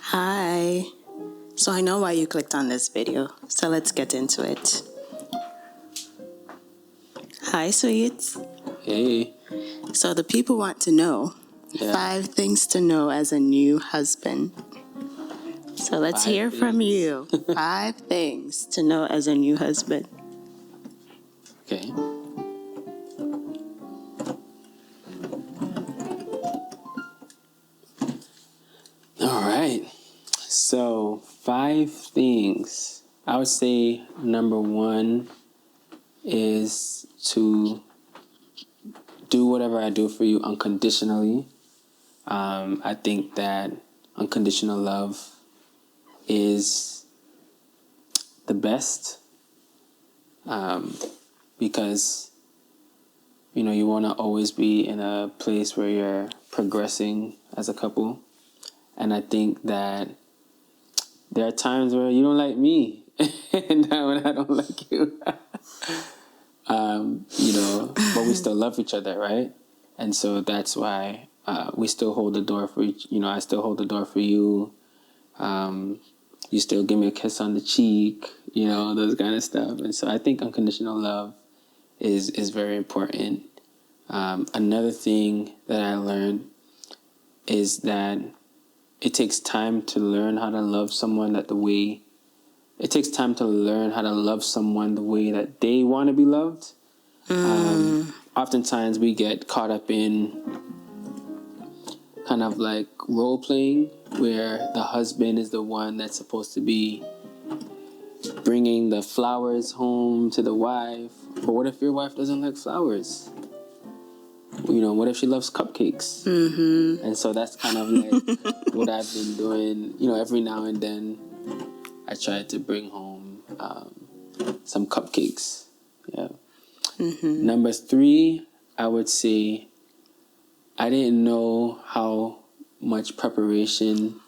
Hi. So I know why you clicked on this video, so let's get into it. Hi, sweets. Hey. So the people want to know 5 things to know as a new husband. So let's hear from you. 5 things to know as a new husband. Okay. All right. So 5 things. I would say number 1 is to do whatever I do for you unconditionally. I think that unconditional love is the best because, you want to always be in a place where you're progressing as a couple. And I think that there are times where you don't like me and when I don't like you. But we still love each other, right? And so that's why we still hold the door for each, I still hold the door for you. You still give me a kiss on the cheek, those kind of stuff. And so I think unconditional love is very important. Another thing that I learned is that it takes time to learn how to love someone the way that they want to be loved. Oftentimes we get caught up in kind of like role playing where the husband is the one that's supposed to be bringing the flowers home to the wife. But what if your wife doesn't like flowers? What if she loves cupcakes? Mm-hmm. And so that's kind of like what I've been doing. Every now and then I try to bring home some cupcakes. Yeah. Mm-hmm. Number 3, I would say I didn't know how much preparation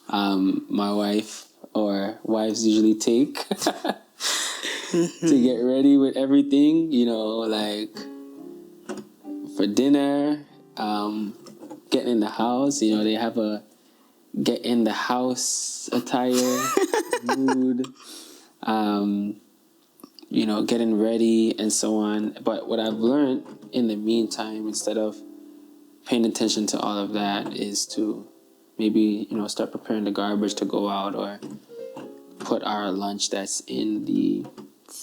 my wife or wives usually take mm-hmm. to get ready with everything, like for dinner, getting in the house, they have a get in the house attire mood, getting ready and so on. But what I've learned in the meantime, instead of paying attention to all of that, is to maybe, start preparing the garbage to go out or put our lunch that's in the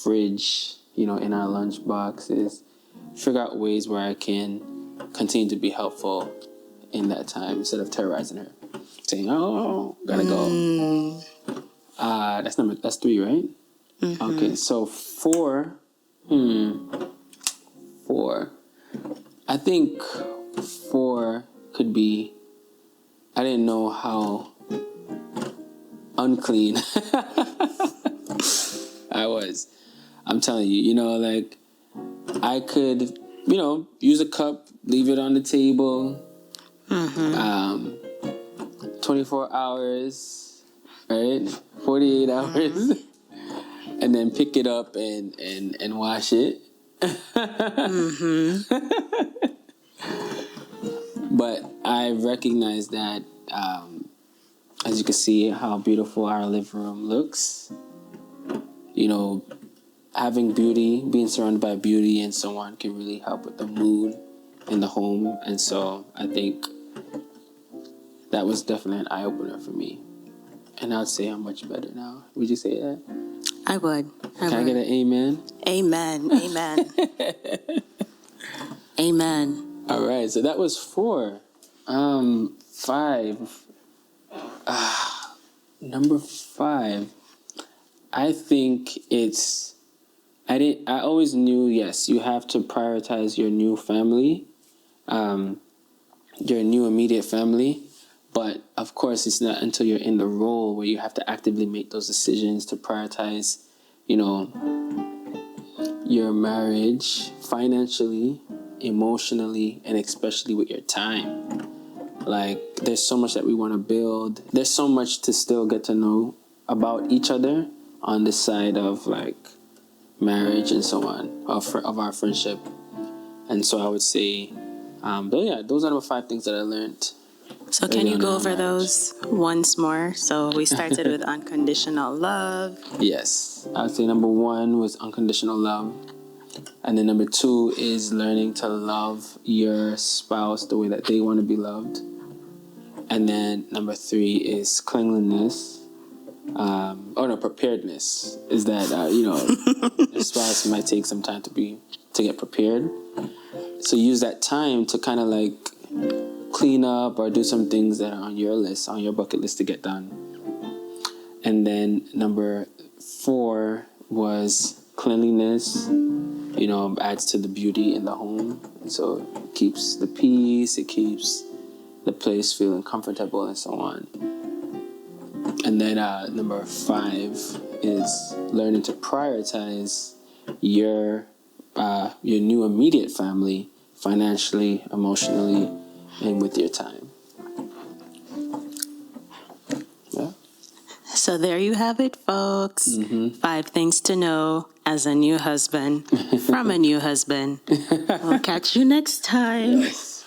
fridge, in our lunch boxes. Figure out ways where I can continue to be helpful in that time instead of terrorizing her. Saying, oh, gotta go. That's 3, right? Mm-hmm. Okay, so 4. 4. I think 4 could be, I didn't know how unclean I was. I'm telling you, like I could, use a cup, leave it on the table, 24 hours, right? 48 hours, and then pick it up and wash it. But I recognize that, as you can see how beautiful our living room looks, having beauty, being surrounded by beauty and so on can really help with the mood in the home. And so I think that was definitely an eye-opener for me. And I'd say I'm much better now. Would you say that? I would. Can I get an amen? Amen. Amen. Amen. All right. So that was 4. 5. Number 5. I think I always knew, yes, you have to prioritize your new family, your new immediate family. But of course, it's not until you're in the role where you have to actively make those decisions to prioritize, your marriage financially, emotionally, and especially with your time. Like, there's so much that we want to build. There's so much to still get to know about each other on the side of, like, marriage and so on, of our friendship. And so I would say, those are the 5 things that I learned So can you go over those once more? So we started with unconditional love. Yes. I would say number 1 was unconditional love. And then number 2 is learning to love your spouse the way that they want to be loved. And then number 3 is cleanliness. Preparedness is that, your spouse might take some time to get prepared. So use that time to kind of like clean up or do some things that are on your list, on your bucket list to get done. And then number 4 was cleanliness, adds to the beauty in the home. So it keeps the peace, it keeps the place feeling comfortable and so on. And then number 5 is learning to prioritize your new immediate family financially, emotionally, and with your time. Yeah. So there you have it, folks. 5 things to know as a new husband from a new husband. We'll catch you next time. Yes.